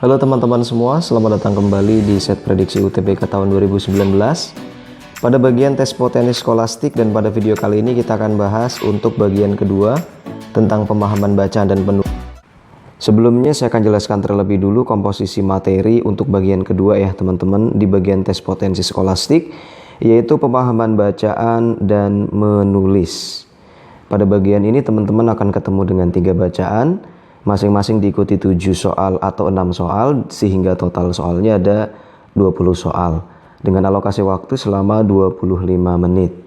Halo teman-teman semua, selamat datang kembali di set prediksi UTBK tahun 2019. Pada bagian tes potensi skolastik dan pada video kali ini kita akan bahas untuk bagian kedua tentang pemahaman bacaan dan penulisan. Sebelumnya saya akan jelaskan terlebih dulu komposisi materi untuk bagian kedua ya teman-teman di bagian tes potensi skolastik, yaitu pemahaman bacaan dan menulis. Pada bagian ini teman-teman akan ketemu dengan 3 bacaan, masing-masing diikuti 7 soal atau 6 soal, sehingga total soalnya ada 20 soal dengan alokasi waktu selama 25 menit.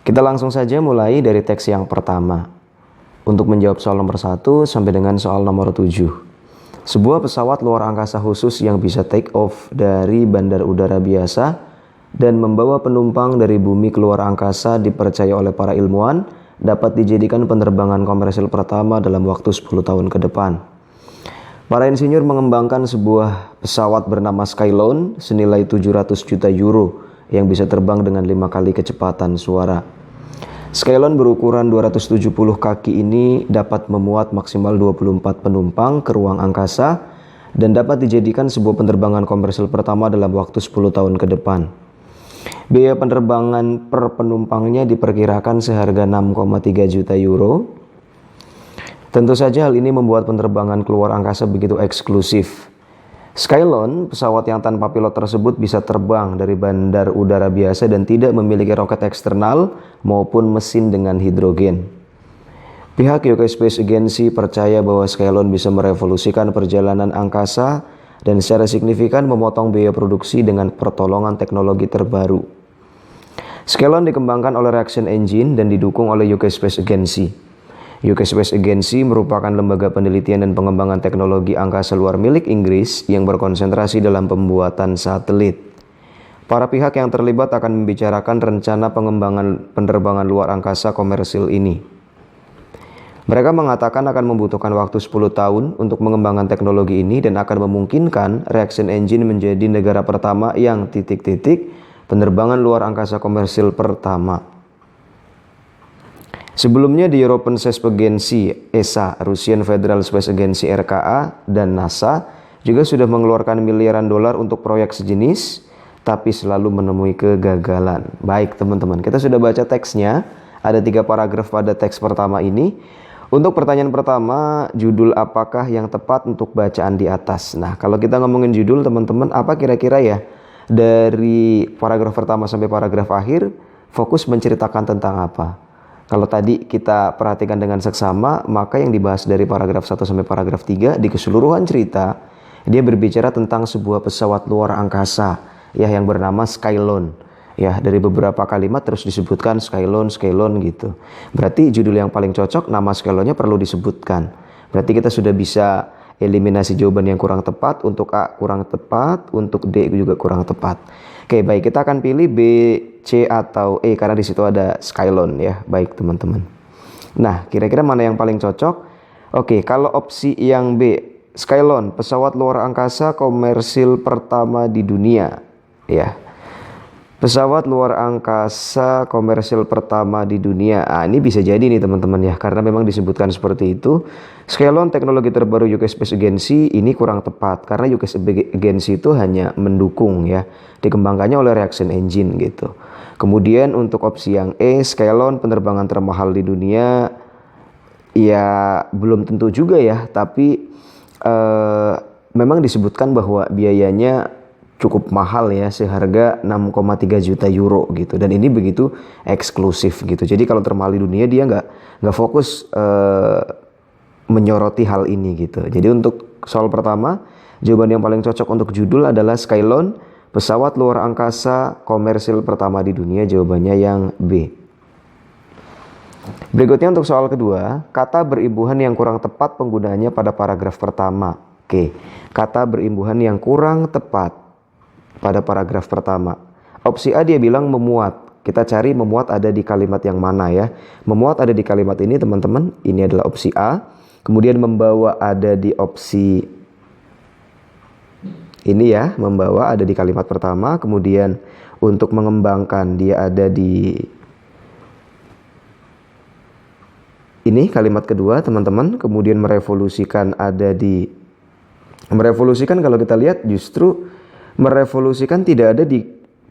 Kita langsung saja mulai dari teks yang pertama untuk menjawab soal nomor 1 sampai dengan soal nomor 7. Sebuah pesawat luar angkasa khusus yang bisa take off dari bandar udara biasa dan membawa penumpang dari bumi keluar angkasa dipercaya oleh para ilmuwan dapat dijadikan penerbangan komersil pertama dalam waktu 10 tahun ke depan. Para insinyur mengembangkan sebuah pesawat bernama Skylone senilai 700 juta euro yang bisa terbang dengan 5 kali kecepatan suara. Skylone berukuran 270 kaki ini dapat memuat maksimal 24 penumpang ke ruang angkasa dan dapat dijadikan sebuah penerbangan komersil pertama dalam waktu 10 tahun ke depan. Biaya penerbangan per penumpangnya diperkirakan seharga 6,3 juta euro. Tentu saja hal ini membuat penerbangan keluar angkasa begitu eksklusif. Skylone, pesawat yang tanpa pilot tersebut bisa terbang dari bandar udara biasa dan tidak memiliki roket eksternal maupun mesin dengan hidrogen. Pihak UK Space Agency percaya bahwa Skylone bisa merevolusikan perjalanan angkasa dan secara signifikan memotong biaya produksi dengan pertolongan teknologi terbaru. Skylone dikembangkan oleh Reaction Engine dan didukung oleh UK Space Agency. UK Space Agency merupakan lembaga penelitian dan pengembangan teknologi angkasa luar milik Inggris yang berkonsentrasi dalam pembuatan satelit. Para pihak yang terlibat akan membicarakan rencana pengembangan penerbangan luar angkasa komersil ini. Mereka mengatakan akan membutuhkan waktu 10 tahun untuk mengembangkan teknologi ini dan akan memungkinkan Reaction Engine menjadi negara pertama yang penerbangan luar angkasa komersil pertama. Sebelumnya di European Space Agency (ESA), Russian Federal Space Agency (RKA), dan NASA juga sudah mengeluarkan miliaran dolar untuk proyek sejenis, tapi selalu menemui kegagalan. Baik teman-teman, kita sudah baca teksnya, ada 3 paragraf pada teks pertama ini. Untuk pertanyaan pertama, judul apakah yang tepat untuk bacaan di atas? Nah, kalau kita ngomongin judul teman-teman, apa kira-kira ya? Dari paragraf pertama sampai paragraf akhir, fokus menceritakan tentang apa? Kalau tadi kita perhatikan dengan seksama, maka yang dibahas dari paragraf 1 sampai paragraf 3, di keseluruhan cerita, dia berbicara tentang sebuah pesawat luar angkasa, ya, yang bernama Skylone. Ya, dari beberapa kalimat terus disebutkan Skylone gitu. Berarti judul yang paling cocok, nama Skylone-nya perlu disebutkan. Berarti kita sudah bisa eliminasi jawaban yang kurang tepat. Untuk A kurang tepat, untuk D juga kurang tepat. Oke, baik, kita akan pilih B, C, atau E karena di situ ada Skylone ya. Baik teman-teman. Nah, kira-kira mana yang paling cocok? Oke, kalau opsi yang B, Skylone, pesawat luar angkasa komersil pertama di dunia. Ya. Pesawat luar angkasa komersil pertama di dunia. Ini bisa jadi nih teman-teman ya, karena memang disebutkan seperti itu. Skylone, teknologi terbaru UK Space Agency, ini kurang tepat karena UK Space Agency itu hanya mendukung ya, dikembangkannya oleh Reaction Engine gitu. Kemudian untuk opsi yang E, Skylone, penerbangan termahal di dunia, ya belum tentu juga ya, tapi memang disebutkan bahwa biayanya cukup mahal ya, seharga 6,3 juta euro gitu, dan ini begitu eksklusif gitu. Jadi kalau termahal di dunia dia nggak fokus menyoroti hal ini gitu. Jadi untuk soal pertama, jawaban yang paling cocok untuk judul adalah Skylone, pesawat luar angkasa komersil pertama di dunia. Jawabannya yang B. Berikutnya untuk soal kedua, kata berimbuhan yang kurang tepat penggunaannya pada paragraf pertama. Oke, kata berimbuhan yang kurang tepat pada paragraf pertama. Opsi A dia bilang memuat. Kita cari memuat ada di kalimat yang mana ya. Memuat ada di kalimat ini teman-teman. Ini adalah opsi A. Kemudian membawa ada di opsi ini ya. Membawa ada di kalimat pertama. Kemudian untuk mengembangkan dia ada di ini kalimat kedua teman-teman. Kemudian merevolusikan ada di Merevolusikan kalau kita lihat justru merevolusikan tidak ada di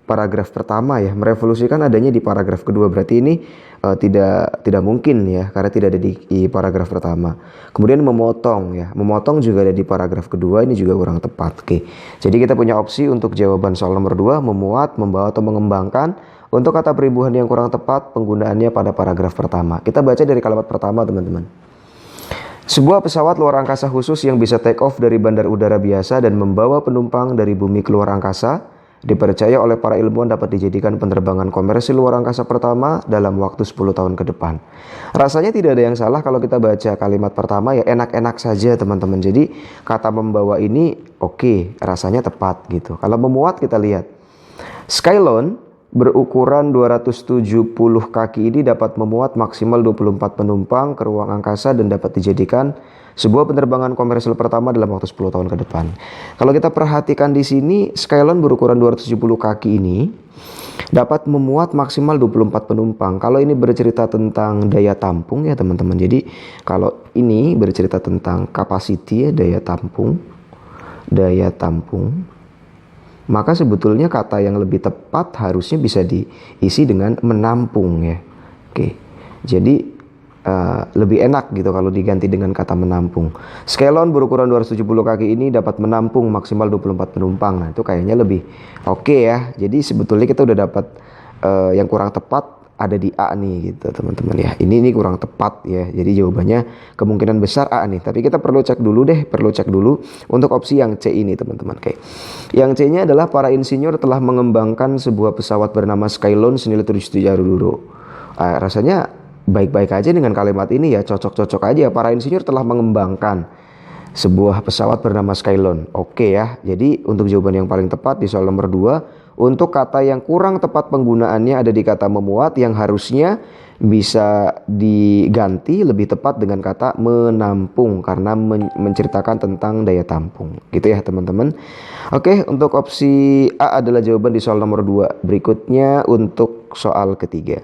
paragraf pertama ya. Merevolusikan adanya di paragraf kedua. Berarti ini tidak mungkin ya, karena tidak ada di paragraf pertama. Kemudian memotong ya. Memotong juga ada di paragraf kedua, ini juga kurang tepat. Oke. Jadi kita punya opsi untuk jawaban soal nomor 2, memuat, membawa atau mengembangkan. Untuk kata peribuhan yang kurang tepat, penggunaannya pada paragraf pertama. Kita baca dari kalimat pertama, teman-teman. Sebuah pesawat luar angkasa khusus yang bisa take off dari bandar udara biasa dan membawa penumpang dari bumi ke luar angkasa, dipercaya oleh para ilmuwan dapat dijadikan penerbangan komersil luar angkasa pertama dalam waktu 10 tahun ke depan. Rasanya tidak ada yang salah kalau kita baca kalimat pertama ya, enak-enak saja teman-teman. Jadi kata membawa ini oke, rasanya tepat gitu. Kalau memuat kita lihat. Skylon berukuran 270 kaki ini dapat memuat maksimal 24 penumpang ke ruang angkasa dan dapat dijadikan sebuah penerbangan komersil pertama dalam waktu 10 tahun ke depan. Kalau kita perhatikan di sini, Skylon berukuran 270 kaki ini dapat memuat maksimal 24 penumpang. Kalau ini bercerita tentang daya tampung ya teman-teman. Jadi kalau ini bercerita tentang capacity ya, daya tampung. Maka sebetulnya kata yang lebih tepat harusnya bisa diisi dengan menampung ya. Oke. Jadi lebih enak gitu kalau diganti dengan kata menampung. Skylon berukuran 270 kaki ini dapat menampung maksimal 24 penumpang. Nah, itu kayaknya lebih oke ya. Jadi sebetulnya kita udah dapat yang kurang tepat ada di A nih gitu teman-teman ya. Ini kurang tepat ya. Jadi jawabannya kemungkinan besar A nih. Tapi kita perlu cek dulu untuk opsi yang C ini teman-teman. Oke. Yang C-nya adalah para insinyur telah mengembangkan sebuah pesawat bernama Skylon senilai 7 juta euro. Rasanya baik-baik aja dengan kalimat ini ya, cocok-cocok aja. Para insinyur telah mengembangkan sebuah pesawat bernama Skylon. Oke ya. Jadi untuk jawaban yang paling tepat di soal nomor 2, untuk kata yang kurang tepat penggunaannya ada di kata memuat yang harusnya bisa diganti lebih tepat dengan kata menampung karena menceritakan tentang daya tampung. Gitu ya teman-teman. Oke, untuk opsi A adalah jawaban di soal nomor 2. Berikutnya untuk soal ketiga.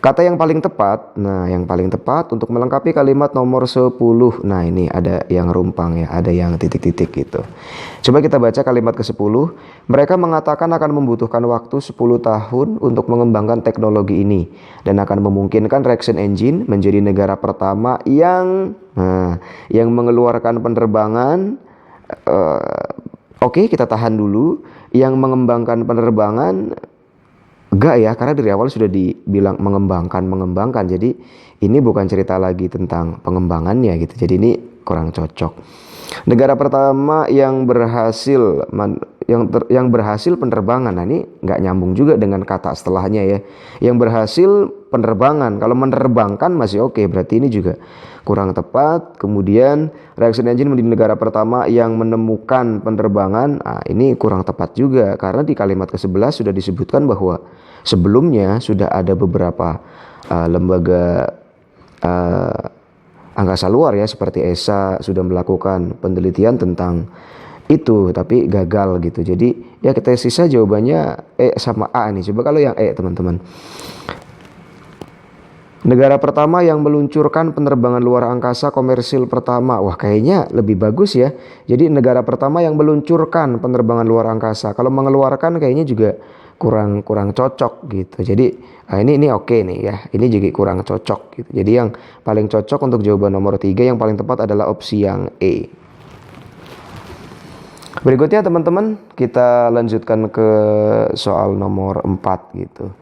Kata yang paling tepat, yang paling tepat untuk melengkapi kalimat nomor 10. Nah, ini ada yang rumpang ya, ada yang titik-titik gitu. Coba kita baca kalimat ke-10. Mereka mengatakan akan membutuhkan waktu 10 tahun untuk mengembangkan teknologi ini dan akan memungkinkan reaction engine menjadi negara pertama yang mengeluarkan penerbangan. Oke, kita tahan dulu. Yang mengembangkan penerbangan enggak ya, karena dari awal sudah dibilang mengembangkan. Jadi ini bukan cerita lagi tentang pengembangannya gitu. Jadi ini kurang cocok. Negara pertama yang berhasil penerbangan. Nah, ini nggak nyambung juga dengan kata setelahnya ya. Yang berhasil penerbangan. Kalau menerbangkan masih oke, berarti ini juga kurang tepat. Kemudian reaction engine menjadi negara pertama yang menemukan penerbangan. Nah, ini kurang tepat juga karena di kalimat ke-11 sudah disebutkan bahwa sebelumnya sudah ada beberapa lembaga angkasa luar ya seperti ESA sudah melakukan penelitian tentang itu tapi gagal gitu. Jadi ya kita sisa jawabannya E sama A nih. Coba kalau yang E teman-teman. Negara pertama yang meluncurkan penerbangan luar angkasa komersil pertama. Wah, kayaknya lebih bagus ya. Jadi negara pertama yang meluncurkan penerbangan luar angkasa. Kalau mengeluarkan kayaknya juga kurang cocok gitu. Jadi ini oke nih ya. Ini juga kurang cocok gitu. Jadi yang paling cocok untuk jawaban nomor 3 yang paling tepat adalah opsi yang E. Berikutnya teman-teman, kita lanjutkan ke soal nomor 4 gitu.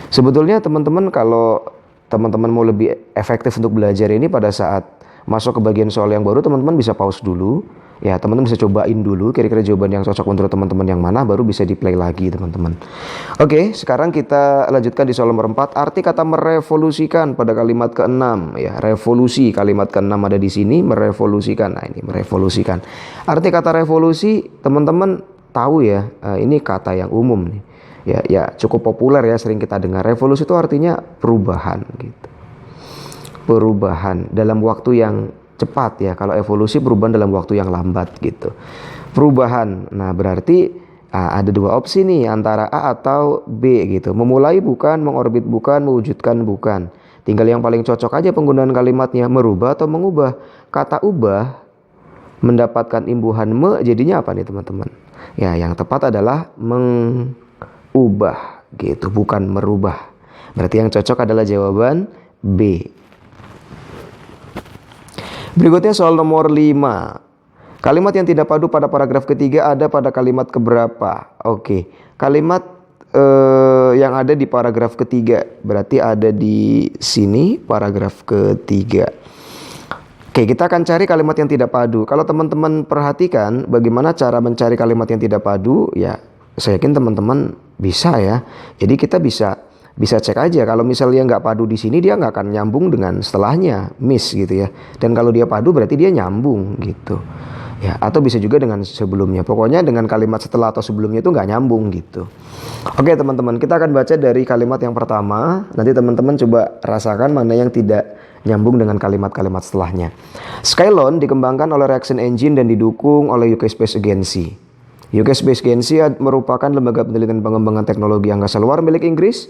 Sebetulnya teman-teman kalau teman-teman mau lebih efektif untuk belajar ini pada saat masuk ke bagian soal yang baru, teman-teman bisa pause dulu. Ya, teman-teman bisa cobain dulu kira-kira jawaban yang cocok untuk teman-teman yang mana, baru bisa di-play lagi teman-teman. Oke, sekarang kita lanjutkan di soal nomor 4. Arti kata merevolusikan pada kalimat ke-6 ya. Revolusi, kalimat ke-6 ada di sini, merevolusikan. Nah, ini merevolusikan. Arti kata revolusi, teman-teman tahu ya, ini kata yang umum nih. Ya cukup populer ya, sering kita dengar. Revolusi itu artinya perubahan gitu. Perubahan dalam waktu yang cepat ya. Kalau evolusi perubahan dalam waktu yang lambat gitu. Perubahan. Nah, berarti ada dua opsi nih antara A atau B gitu. Memulai bukan, mengorbit bukan, mewujudkan bukan. Tinggal yang paling cocok aja penggunaan kalimatnya, merubah atau mengubah. Kata ubah mendapatkan imbuhan me, jadinya apa nih teman-teman? Ya, yang tepat adalah mengubah gitu, bukan merubah. Berarti yang cocok adalah jawaban B. Berikutnya soal nomor 5. Kalimat yang tidak padu pada paragraf ketiga ada pada kalimat keberapa? Oke, kalimat yang ada di paragraf ketiga, berarti ada di sini paragraf ketiga. Oke, kita akan cari kalimat yang tidak padu. Kalau teman-teman perhatikan bagaimana cara mencari kalimat yang tidak padu, ya saya yakin teman-teman bisa ya. Jadi kita bisa cek aja, kalau misalnya nggak padu di sini, dia nggak akan nyambung dengan setelahnya, miss gitu ya. Dan kalau dia padu berarti dia nyambung gitu. Ya, atau bisa juga dengan sebelumnya. Pokoknya dengan kalimat setelah atau sebelumnya itu nggak nyambung gitu. Oke teman-teman, kita akan baca dari kalimat yang pertama. Nanti teman-teman coba rasakan mana yang tidak nyambung dengan kalimat-kalimat setelahnya. Skylon dikembangkan oleh Reaction Engine dan didukung oleh UK Space Agency. UK Space Agency merupakan lembaga penelitian pengembangan teknologi angkasa luar milik Inggris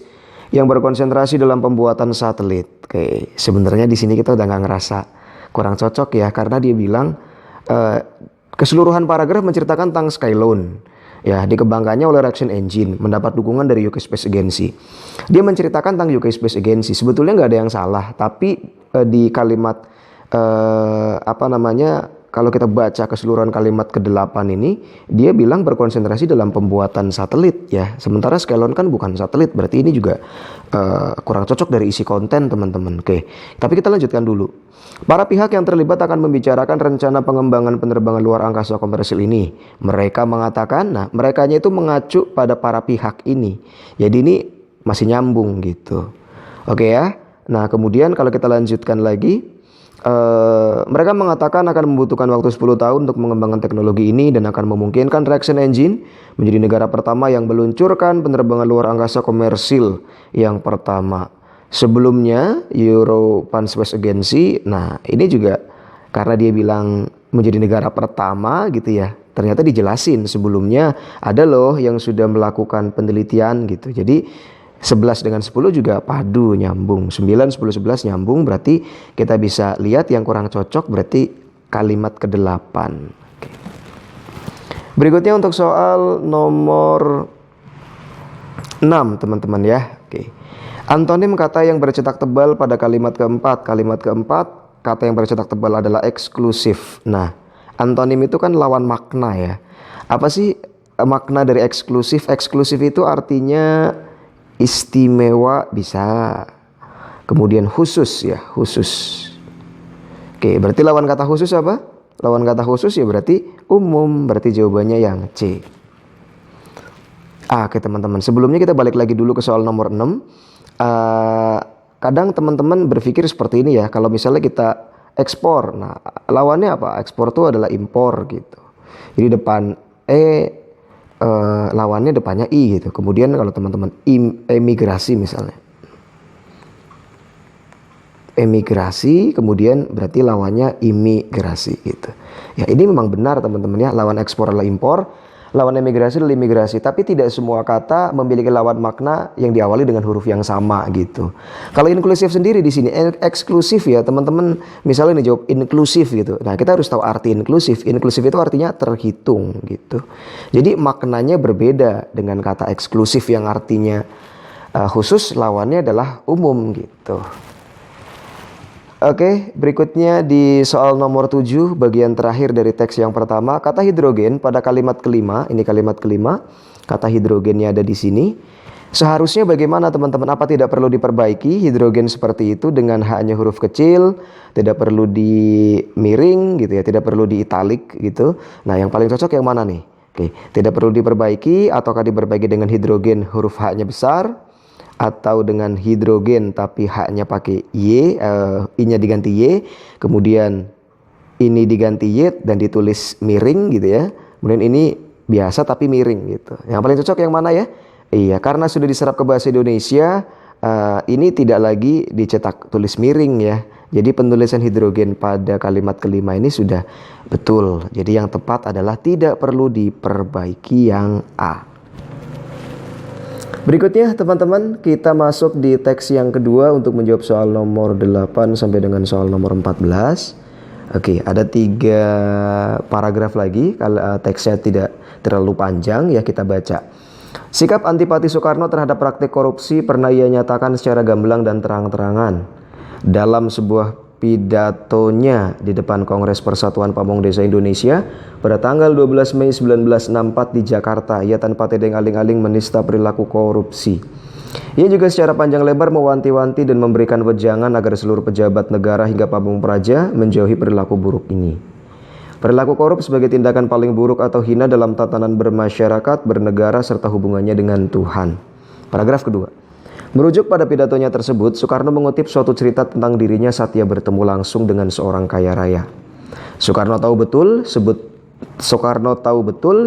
yang berkonsentrasi dalam pembuatan satelit. Oke, sebenarnya di sini kita udah nggak ngerasa kurang cocok ya, karena dia bilang keseluruhan paragraf menceritakan tentang Skylon. Ya, dikembangkannya oleh Reaction Engine, mendapat dukungan dari UK Space Agency. Dia menceritakan tentang UK Space Agency. Sebetulnya nggak ada yang salah, tapi di kalimat kalau kita baca keseluruhan kalimat ke-8 ini, dia bilang berkonsentrasi dalam pembuatan satelit ya. Sementara Skylon kan bukan satelit, berarti ini juga kurang cocok dari isi konten teman-teman. Oke, tapi kita lanjutkan dulu. Para pihak yang terlibat akan membicarakan rencana pengembangan penerbangan luar angkasa komersil ini. Mereka mengatakan, nah merekanya itu mengacu pada para pihak ini. Jadi ini masih nyambung gitu. Oke ya. Nah kemudian kalau kita lanjutkan lagi, mereka mengatakan akan membutuhkan waktu 10 tahun untuk mengembangkan teknologi ini dan akan memungkinkan Reaction Engine menjadi negara pertama yang meluncurkan penerbangan luar angkasa komersil yang pertama. Sebelumnya European Space Agency, nah ini juga karena dia bilang menjadi negara pertama gitu ya, ternyata dijelasin sebelumnya ada loh yang sudah melakukan penelitian gitu. Jadi 11 dengan 10 juga padu, nyambung. 9, 10, 11 nyambung, berarti kita bisa lihat yang kurang cocok berarti kalimat ke-8. Oke. Berikutnya untuk soal nomor 6 teman-teman ya. Oke. Antonim kata yang bercetak tebal pada kalimat keempat. Kalimat keempat, kata yang bercetak tebal adalah eksklusif. Nah, antonim itu kan lawan makna ya. Apa sih makna dari eksklusif? Eksklusif itu artinya istimewa bisa. Kemudian khusus ya, khusus. Oke, berarti lawan kata khusus apa? Lawan kata khusus ya berarti umum. Berarti jawabannya yang C. Oke teman-teman, sebelumnya kita balik lagi dulu ke soal nomor 6. Kadang teman-teman berpikir seperti ini ya, kalau misalnya kita ekspor, nah lawannya apa? Ekspor itu adalah impor gitu. Jadi depan lawannya depannya I gitu. Kemudian kalau teman-teman emigrasi misalnya, emigrasi kemudian berarti lawannya imigrasi gitu. Ya ini memang benar teman-teman ya, lawan ekspor adalah impor, lawan emigrasi adalah imigrasi, tapi tidak semua kata memiliki lawan makna yang diawali dengan huruf yang sama gitu. Kalau inklusif sendiri di sini eksklusif ya teman-teman, misalnya ini jawab inklusif gitu. Nah kita harus tahu arti inklusif. Inklusif itu artinya terhitung gitu. Jadi maknanya berbeda dengan kata eksklusif yang artinya khusus, lawannya adalah umum gitu. Oke, berikutnya di soal nomor 7, bagian terakhir dari teks yang pertama, kata hidrogen pada kalimat kelima, ini kalimat kelima, kata hidrogennya ada di sini. Seharusnya bagaimana teman-teman? Apa tidak perlu diperbaiki hidrogen seperti itu dengan hanya huruf kecil, tidak perlu dimiring gitu ya, tidak perlu di italik gitu. Nah, yang paling cocok yang mana nih? Oke, tidak perlu diperbaiki ataukah diperbaiki dengan hidrogen huruf H-nya besar? Atau dengan hidrogen tapi H-nya pakai Y, I-nya diganti Y, kemudian ini diganti Y dan ditulis miring gitu ya. Kemudian ini biasa tapi miring gitu. Yang paling cocok yang mana ya? Iya, karena sudah diserap ke bahasa Indonesia, ini tidak lagi dicetak tulis miring ya. Jadi penulisan hidrogen pada kalimat kelima ini sudah betul. Jadi yang tepat adalah tidak perlu diperbaiki yang A. Berikutnya teman-teman, kita masuk di teks yang kedua untuk menjawab soal nomor 8 sampai dengan soal nomor 14. Oke, ada 3 paragraf lagi. Kalau teksnya tidak terlalu panjang ya, kita baca. Sikap antipati Soekarno terhadap praktik korupsi pernah ia nyatakan secara gamblang dan terang-terangan dalam sebuah pidatonya di depan Kongres Persatuan Pamong Desa Indonesia pada tanggal 12 Mei 1964 di Jakarta. Ia tanpa tedeng aling-aling menista perilaku korupsi. Ia juga secara panjang lebar mewanti-wanti dan memberikan wejangan agar seluruh pejabat negara hingga pamong praja menjauhi perilaku buruk ini. Perilaku korup sebagai tindakan paling buruk atau hina dalam tatanan bermasyarakat, bernegara, serta hubungannya dengan Tuhan. Paragraf kedua. Merujuk pada pidatonya tersebut, Soekarno mengutip suatu cerita tentang dirinya saat ia bertemu langsung dengan seorang kaya raya. Soekarno tahu betul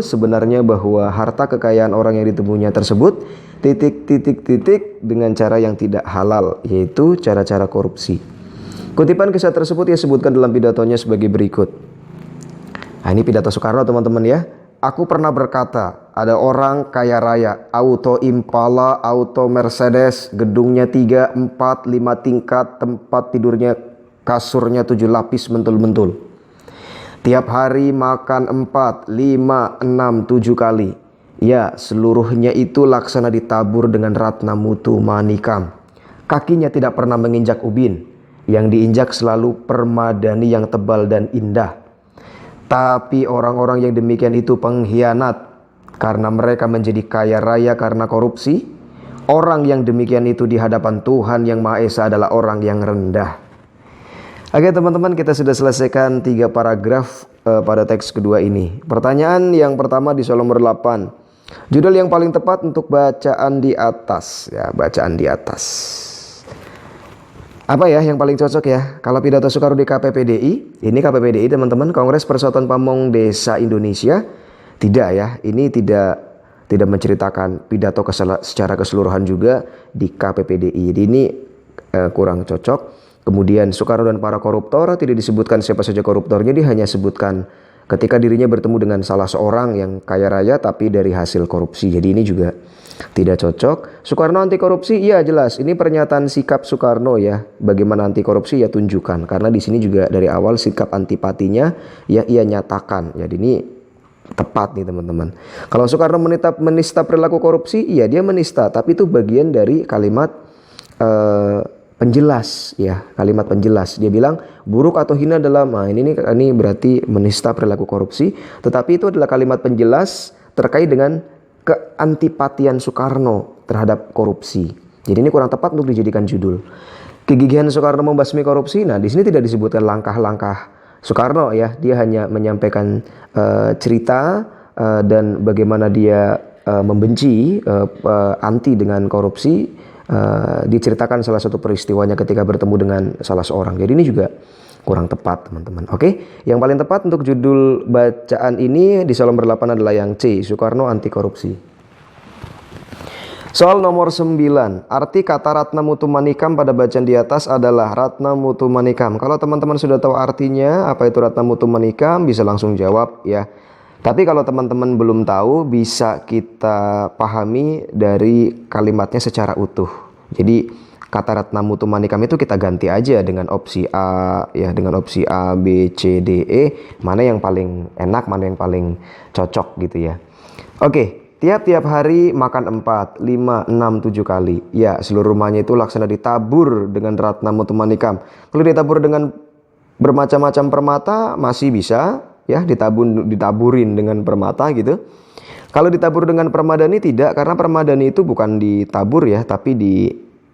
sebenarnya bahwa harta kekayaan orang yang ditemuinya tersebut dengan cara yang tidak halal, yaitu cara-cara korupsi. Kutipan kisah tersebut ia sebutkan dalam pidatonya sebagai berikut. Nah, ini pidato Soekarno, teman-teman ya. Aku pernah berkata, ada orang kaya raya, auto Impala, auto Mercedes, gedungnya 3, 4, 5 tingkat, tempat tidurnya, kasurnya 7 lapis mentul-mentul. Tiap hari makan 4, 5, 6, 7 kali. Ya, seluruhnya itu laksana ditabur dengan ratna mutu manikam. Kakinya tidak pernah menginjak ubin, yang diinjak selalu permadani yang tebal dan indah. Tapi orang-orang yang demikian itu pengkhianat, karena mereka menjadi kaya raya karena korupsi. Orang yang demikian itu di hadapan Tuhan Yang Maha Esa adalah orang yang rendah. Oke teman-teman, kita sudah selesaikan 3 paragraf pada teks kedua ini. Pertanyaan yang pertama di soal nomor 8. Judul yang paling tepat untuk bacaan di atas, ya, bacaan di atas. Apa ya yang paling cocok ya? Kalau pidato Soekarno di KPPDI, ini KPPDI teman-teman, Kongres Persatuan Pamong Desa Indonesia. Tidak ya, ini tidak menceritakan pidato secara keseluruhan juga di KPPDI. Jadi ini kurang cocok. Kemudian Soekarno dan para koruptor tidak disebutkan siapa saja koruptornya, dia hanya sebutkan ketika dirinya bertemu dengan salah seorang yang kaya raya tapi dari hasil korupsi. Jadi ini juga tidak cocok. Soekarno anti korupsi, iya jelas. Ini pernyataan sikap Soekarno ya. Bagaimana anti korupsi ya tunjukkan. Karena di sini juga dari awal sikap antipatinya ya ia nyatakan. Jadi ini tepat nih teman-teman. Kalau Soekarno menista perilaku korupsi, iya dia menista. Tapi itu bagian dari kalimat penjelas ya, kalimat penjelas. Dia bilang buruk atau hina dalam, ini berarti menista perilaku korupsi, tetapi itu adalah kalimat penjelas terkait dengan keantipatian Soekarno terhadap korupsi. Jadi ini kurang tepat untuk dijadikan judul. Kegigihan Soekarno membasmi korupsi. Nah, di sini tidak disebutkan langkah-langkah Soekarno ya, dia hanya menyampaikan cerita dan bagaimana dia membenci anti dengan korupsi. Diceritakan salah satu peristiwanya ketika bertemu dengan salah seorang. Jadi ini juga kurang tepat teman-teman. Oke, yang paling tepat untuk judul bacaan ini di soal nomor 8 adalah yang C, Soekarno anti korupsi. Soal nomor 9, arti kata Ratna Mutu Manikam pada bacaan di atas adalah Ratna Mutu Manikam. Kalau teman-teman sudah tahu artinya apa itu Ratna Mutu Manikam, bisa langsung jawab ya. Tapi kalau teman-teman belum tahu, bisa kita pahami dari kalimatnya secara utuh. Jadi kata Ratna Mutu Manikam itu kita ganti aja dengan opsi A ya, dengan opsi A, B, C, D, E. Mana yang paling enak, mana yang paling cocok gitu ya. Oke, tiap-tiap hari makan 4, 5, 6, 7 kali. Ya, seluruh rumahnya itu laksana ditabur dengan Ratna Mutu Manikam. Kalau ditabur dengan bermacam-macam permata masih bisa ya, ditaburin dengan permata gitu. Kalau ditabur dengan permadani tidak, karena permadani itu bukan ditabur ya, tapi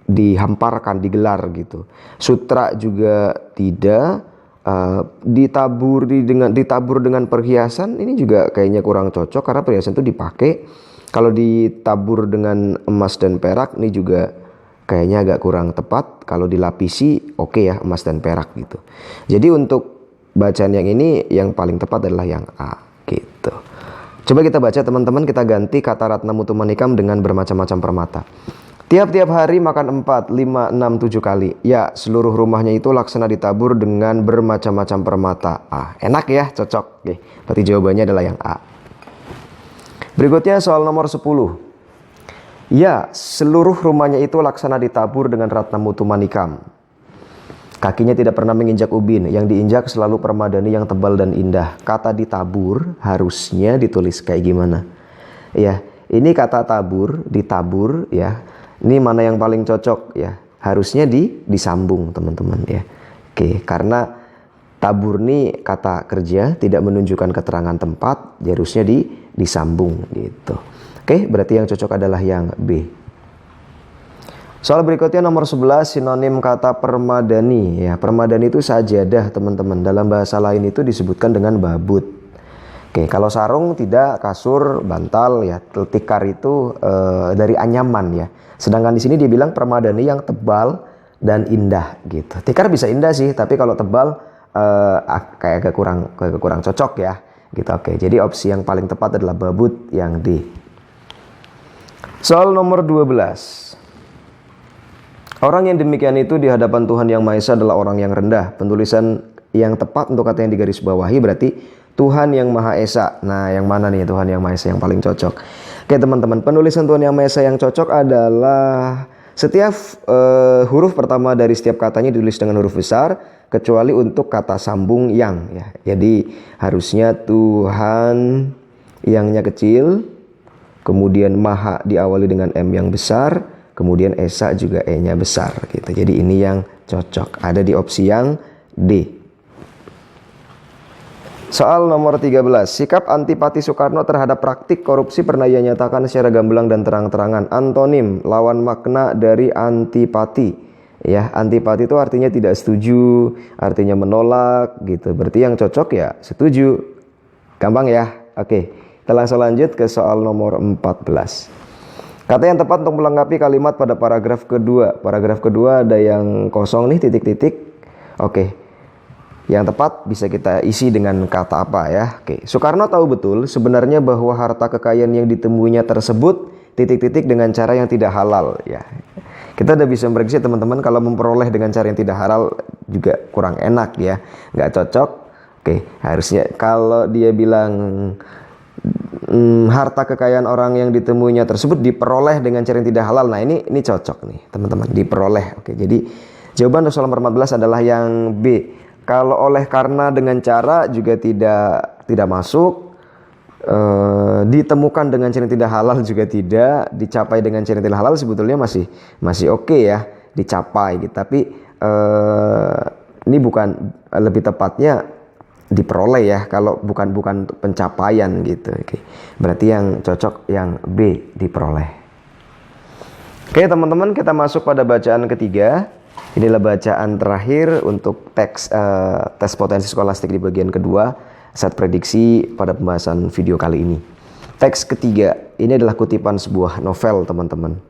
dihamparkan, digelar gitu. Sutra juga tidak. Ditabur dengan perhiasan ini juga kayaknya kurang cocok, karena perhiasan itu dipakai. Kalau ditabur dengan emas dan perak ini juga kayaknya agak kurang tepat. Kalau dilapisi oke ya, emas dan perak gitu. Jadi untuk bacaan yang ini yang paling tepat adalah yang A gitu. Coba kita baca teman-teman, kita ganti kata Ratna Mutu Manikam dengan bermacam-macam permata. Tiap-tiap hari makan 4, 5, 6, 7 kali. Ya, seluruh rumahnya itu laksana ditabur dengan bermacam-macam permata. Enak ya, cocok. Oke, berarti jawabannya adalah yang A. Berikutnya soal nomor 10. Ya, seluruh rumahnya itu laksana ditabur dengan Ratna Mutu Manikam. Kakinya tidak pernah menginjak ubin, yang diinjak selalu permadani yang tebal dan indah. Kata ditabur harusnya ditulis kayak gimana? Ya, ini kata tabur, ditabur ya. Ini mana yang paling cocok ya? Harusnya disambung teman-teman ya. Oke, karena tabur ini kata kerja, tidak menunjukkan keterangan tempat, harusnya disambung gitu. Oke, berarti yang cocok adalah yang B. Soal berikutnya nomor 11, sinonim kata permadani ya. Permadani itu sajadah teman-teman. Dalam bahasa lain itu disebutkan dengan babut. Oke, kalau sarung tidak, kasur, bantal ya. Tikar itu dari anyaman ya. Sedangkan di sini dia bilang permadani yang tebal dan indah gitu. Tikar bisa indah sih, tapi kalau tebal kayak agak kurang cocok ya. Gitu. Oke, jadi opsi yang paling tepat adalah babut yang D. Soal nomor 12. Orang yang demikian itu di hadapan Tuhan Yang Maha Esa adalah orang yang rendah. Penulisan yang tepat untuk kata yang digaris bawahi berarti Tuhan Yang Maha Esa. Nah, yang mana nih Tuhan Yang Maha Esa yang paling cocok? Oke teman-teman, penulisan Tuhan Yang Maha Esa yang cocok adalah setiap huruf pertama dari setiap katanya ditulis dengan huruf besar, kecuali untuk kata sambung yang ya. Jadi harusnya Tuhan Yang-nya kecil, kemudian Maha diawali dengan M yang besar, kemudian Esa juga E-nya besar gitu. Jadi ini yang cocok. Ada di opsi yang D. Soal nomor 13. Sikap antipati Soekarno terhadap praktik korupsi pernah ia nyatakan secara gamblang dan terang-terangan. Antonim, lawan makna dari antipati. Ya, antipati itu artinya tidak setuju, artinya menolak gitu. Berarti yang cocok ya setuju. Gampang ya. Oke, kita langsung lanjut ke soal nomor 14. Kata yang tepat untuk melengkapi kalimat pada paragraf kedua. Paragraf kedua ada yang kosong nih, titik-titik. Oke. Yang tepat bisa kita isi dengan kata apa ya? Oke. Soekarno tahu betul sebenarnya bahwa harta kekayaan yang ditemuinya tersebut titik-titik dengan cara yang tidak halal ya. Kita udah bisa memprediksi teman-teman kalau memperoleh dengan cara yang tidak halal juga kurang enak ya. Nggak cocok. Oke, harusnya kalau dia bilang harta kekayaan orang yang ditemuinya tersebut diperoleh dengan cara yang tidak halal. Nah ini cocok nih teman-teman, diperoleh. Oke, jadi jawaban untuk soal nomor 14 adalah yang B. Kalau oleh karena dengan cara juga tidak masuk. Ditemukan dengan cara yang tidak halal juga tidak. Dicapai dengan cara yang tidak halal sebetulnya masih oke ya, dicapai gitu. Tapi ini bukan, lebih tepatnya diperoleh ya, kalau bukan pencapaian gitu. Oke. Berarti yang cocok yang B, diperoleh. Oke teman-teman, kita masuk pada bacaan ketiga. Inilah bacaan terakhir untuk teks tes potensi skolastik di bagian kedua saat prediksi pada pembahasan video kali ini. Teks ketiga ini adalah kutipan sebuah novel teman-teman.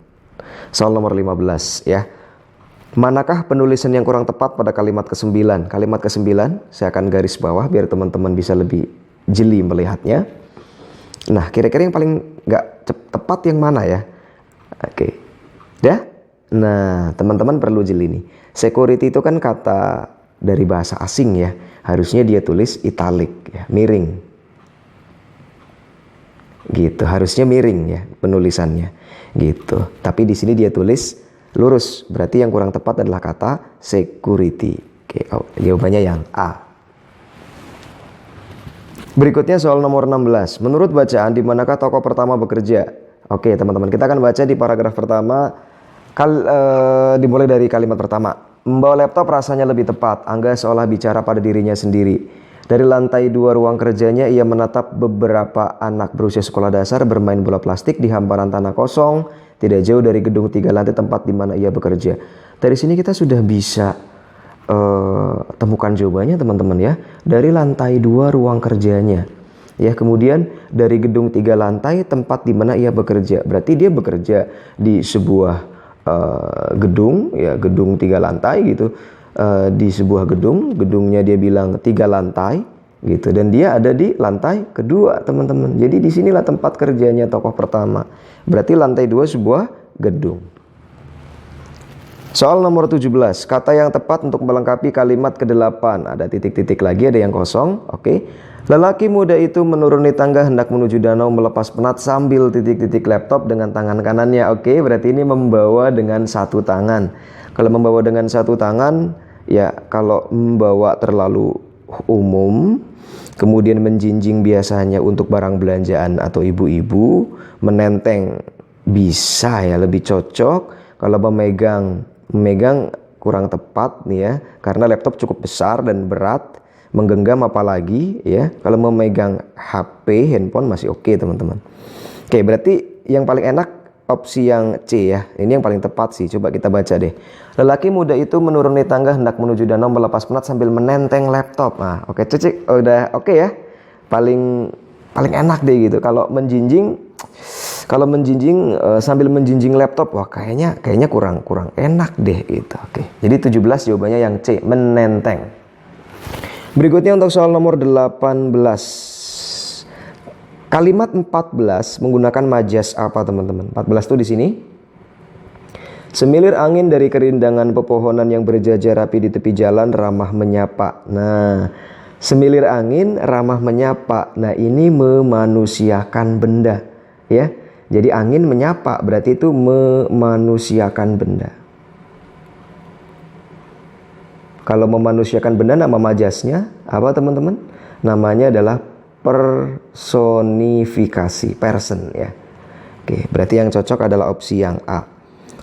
Soal nomor 15 ya. Manakah penulisan yang kurang tepat pada kalimat ke-9? Kalimat ke-9 saya akan garis bawah biar teman-teman bisa lebih jeli melihatnya. Nah, kira-kira yang paling nggak tepat yang mana ya? Oke. Ya? Nah, teman-teman perlu jeli nih. Security itu kan kata dari bahasa asing ya. Harusnya dia tulis italic ya, miring. Gitu, harusnya miring ya penulisannya. Gitu. Tapi di sini dia tulis lurus, berarti yang kurang tepat adalah kata security. Oke, jawabannya yang A. Berikutnya soal nomor 16. Menurut bacaan di manakah tokoh pertama bekerja? Oke, teman-teman, kita akan baca di paragraf pertama. Dimulai dari kalimat pertama. Membawa laptop rasanya lebih tepat. Angga seolah bicara pada dirinya sendiri. Dari lantai 2 ruang kerjanya ia menatap beberapa anak berusia sekolah dasar bermain bola plastik di hamparan tanah kosong tidak jauh dari gedung 3 lantai tempat di mana ia bekerja. Dari sini kita sudah bisa temukan jawabannya teman-teman ya. Dari lantai 2 ruang kerjanya. Ya, kemudian dari gedung 3 lantai tempat di mana ia bekerja. Berarti dia bekerja di sebuah gedung ya, gedung 3 lantai gitu. Di sebuah gedungnya dia bilang 3 lantai gitu, dan dia ada di lantai kedua teman-teman. Jadi disinilah tempat kerjanya tokoh pertama. Berarti lantai 2 sebuah gedung. Soal nomor 17. Kata yang tepat untuk melengkapi kalimat ke-8. Ada titik-titik lagi, ada yang kosong. Oke. Lelaki muda itu menuruni tangga hendak menuju danau melepas penat sambil titik-titik laptop dengan tangan kanannya. Oke, berarti ini membawa dengan satu tangan. Kalau membawa dengan satu tangan Ya, kalau membawa terlalu umum, kemudian menjinjing biasanya untuk barang belanjaan atau ibu-ibu, menenteng bisa ya lebih cocok. Kalau memegang kurang tepat nih ya, karena laptop cukup besar dan berat, menggenggam apalagi ya. Kalau memegang HP, handphone masih oke teman-teman. Oke, berarti yang paling enak opsi yang C ya. Ini yang paling tepat sih. Coba kita baca deh. Lelaki muda itu menuruni tangga hendak menuju danau melepas penat sambil menenteng laptop. Nah, oke Cici, udah oke ya. Paling enak deh gitu. Kalau menjinjing sambil menjinjing laptop, wah kayaknya kurang enak deh gitu. Oke. Jadi 17 jawabannya yang C, menenteng. Berikutnya untuk soal nomor 18. Kalimat 14 menggunakan majas apa teman-teman? 14 tuh di sini. Semilir angin dari kerindangan pepohonan yang berjajar rapi di tepi jalan ramah menyapa. Nah, semilir angin ramah menyapa. Nah, ini memanusiakan benda, ya. Jadi angin menyapa berarti itu memanusiakan benda. Kalau memanusiakan benda, nama majasnya apa teman-teman? Namanya adalah personifikasi, person ya. Oke, berarti yang cocok adalah opsi yang A.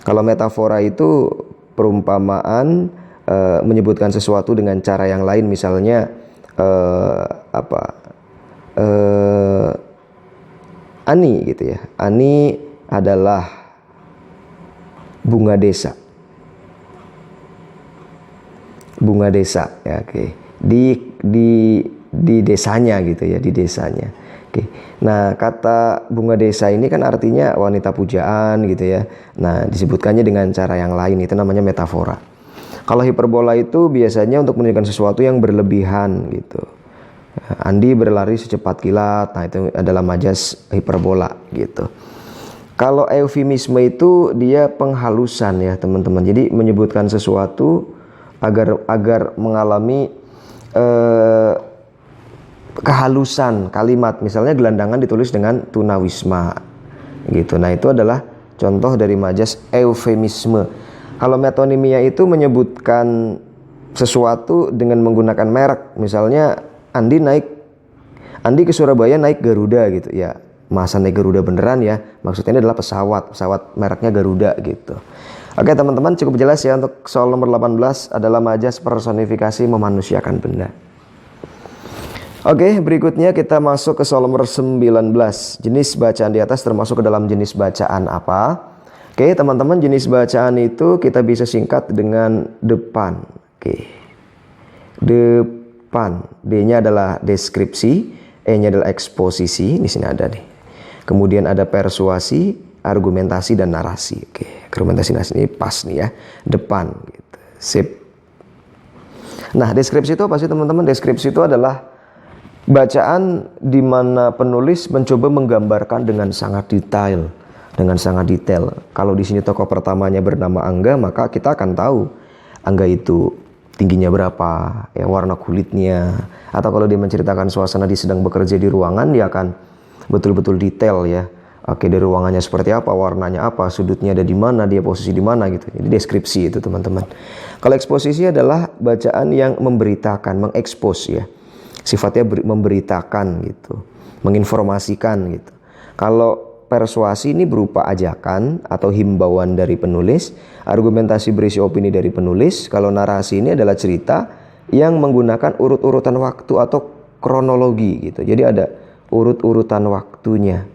Kalau metafora itu perumpamaan, menyebutkan sesuatu dengan cara yang lain, misalnya Ani gitu ya. Ani adalah bunga desa. Bunga desa ya, oke. Di desanya gitu ya, di desanya. Oke. Nah, kata bunga desa ini kan artinya wanita pujaan gitu ya. Nah, disebutkannya dengan cara yang lain, itu namanya metafora. Kalau hiperbola itu biasanya untuk menunjukkan sesuatu yang berlebihan gitu. Andi berlari secepat kilat. Nah, itu adalah majas hiperbola gitu. Kalau eufemisme itu dia penghalusan ya, teman-teman. Jadi menyebutkan sesuatu agar mengalami kehalusan kalimat. Misalnya gelandangan ditulis dengan tunawisma gitu. Nah, itu adalah contoh dari majas eufemisme. Kalau metonimia itu menyebutkan sesuatu dengan menggunakan merek. Misalnya Andi ke Surabaya naik Garuda gitu ya. Masa naik Garuda beneran ya? Maksudnya adalah pesawat mereknya Garuda gitu. Oke teman-teman, cukup jelas ya untuk soal nomor 18 adalah majas personifikasi memanusiakan benda. Oke, berikutnya kita masuk ke soal nomor 19. Jenis bacaan di atas termasuk ke dalam jenis bacaan apa? Oke, teman-teman, jenis bacaan itu kita bisa singkat dengan depan. Oke. Depan. D-nya adalah deskripsi, E-nya adalah eksposisi, di sini ada nih. Kemudian ada persuasi, argumentasi dan narasi. Oke, argumentasi narasi ini pas nih ya. Depan gitu. Sip. Nah, deskripsi itu apa sih teman-teman? Deskripsi itu adalah bacaan di mana penulis mencoba menggambarkan dengan sangat detail, Kalau di sini tokoh pertamanya bernama Angga, maka kita akan tahu Angga itu tingginya berapa, ya warna kulitnya. Atau kalau dia menceritakan suasana dia sedang bekerja di ruangan, dia akan betul-betul detail ya. Oke, dari ruangannya seperti apa, warnanya apa, sudutnya ada di mana, dia posisi di mana gitu. Jadi deskripsi itu teman-teman. Kalau eksposisi adalah bacaan yang memberitakan, mengekspos ya. Sifatnya memberitakan gitu, menginformasikan gitu. Kalau persuasi ini berupa ajakan atau himbauan dari penulis, argumentasi berisi opini dari penulis. Kalau narasi ini adalah cerita yang menggunakan urut-urutan waktu atau kronologi gitu. Jadi ada urut-urutan waktunya.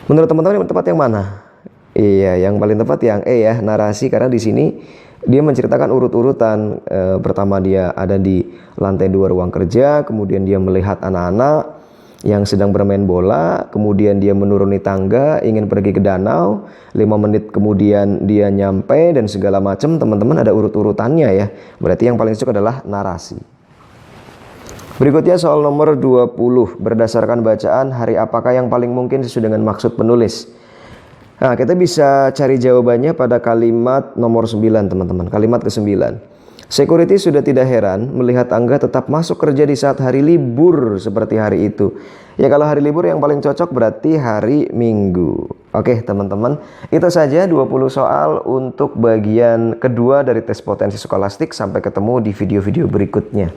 Menurut teman-teman yang tepat yang mana? Iya, yang paling tepat yang E ya, narasi, karena di sini dia menceritakan urut-urutan. Pertama dia ada di lantai 2 ruang kerja, kemudian dia melihat anak-anak yang sedang bermain bola, kemudian dia menuruni tangga, ingin pergi ke danau, 5 menit kemudian dia nyampe, dan segala macam. Teman-teman ada urut-urutannya ya. Berarti yang paling cocok adalah narasi. Berikutnya soal nomor 20. Berdasarkan bacaan, hari apakah yang paling mungkin sesuai dengan maksud penulis? Nah, kita bisa cari jawabannya pada kalimat nomor 9 teman-teman. Kalimat ke-9. Security sudah tidak heran melihat Angga tetap masuk kerja di saat hari libur seperti hari itu. Ya, kalau hari libur yang paling cocok berarti hari Minggu. Oke teman-teman, itu saja 20 soal untuk bagian kedua dari tes potensi skolastik. Sampai ketemu di video-video berikutnya.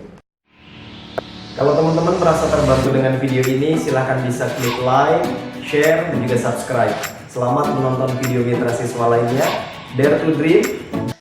Kalau teman-teman merasa terbantu dengan video ini, silahkan bisa klik like, share, dan juga subscribe. Selamat menonton video mitra siswa lainnya. Dare to dream.